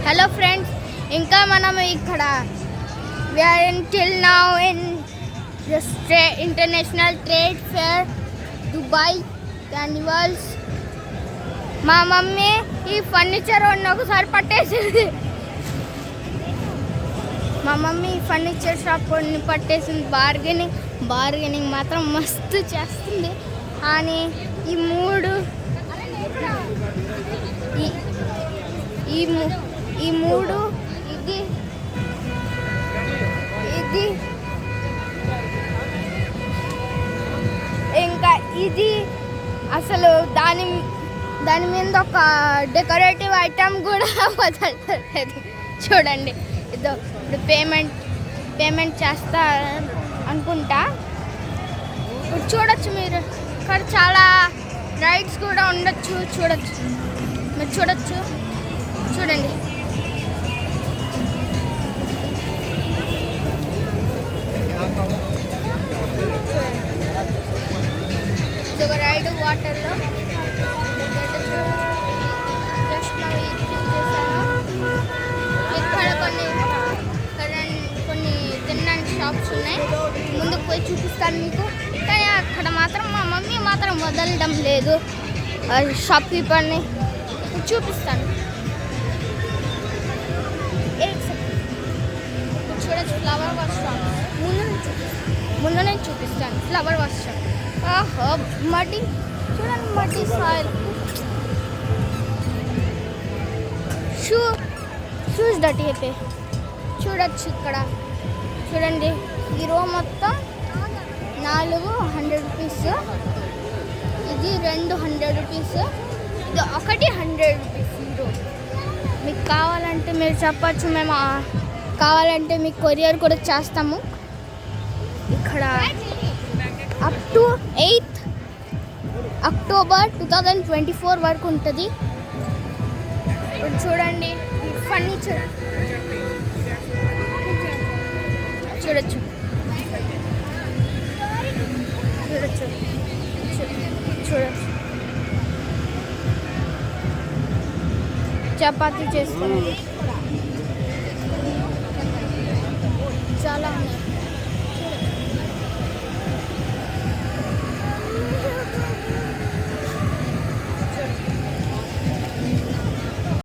Hello friends, ఇంకా మనం ఇక్కడ we are until now in the international trade fair Dubai Carnivals. మా mummy ఈ ఫర్నిచర్ ఒకసారి పట్టేసింది. మా మమ్మీ ఫర్నిచర్ షాప్ పట్టేసింది. బార్గెనింగ్ మాత్రం మస్తు చేస్తుంది. కానీ ఈ మూడు ఇది ఇంకా ఇది అసలు దాని మీద ఒక డెకరేటివ్ ఐటమ్ కూడా వదలలేదు. చూడండి, ఇదో ఇప్పుడు పేమెంట్ చేస్తా అనుకుంటా. ఇప్పుడు చూడొచ్చు మీరు, ఇక్కడ చాలా రైడ్స్ కూడా ఉండొచ్చు. మీరు చూడండి. ఇది ఒక రైడ్ వాటర్లో. ఇక్కడ కొన్ని తినడానికి షాప్స్ ఉన్నాయి. ముందుకు పోయి చూపిస్తాను మీకు. కానీ అక్కడ మాత్రం మా మమ్మీ మాత్రం వదలడం లేదు. షాప్ కీపర్ని చూపిస్తాను. చూడొచ్చు, ఫ్లవర్ వాష్ షాప్ ముందు నేను చూపిస్తాను. Flower wash shop. మడ్డి చూడండి, మడ్డి సాయిల్. షూస్ డర్టీ అయిపోయి చూడొచ్చు. ఇక్కడ చూడండి, ఈ రో మొత్తం 400 రూపీస్. ఇది 200 రూపీస్. ఇది ఒకటి 100 రూపీస్. ఈ రో మీకు కావాలంటే మీరు చెప్పచ్చు, మేము కావాలంటే మీకు కొరియర్ కూడా చేస్తాము. ఇక్కడ అప్ టు 8th అక్టోబర్ 2024 వరకు ఉంటుంది. ఇప్పుడు చూడండి, ఫర్నిచర్ చూడొచ్చు. చపాతీ చేసుకుని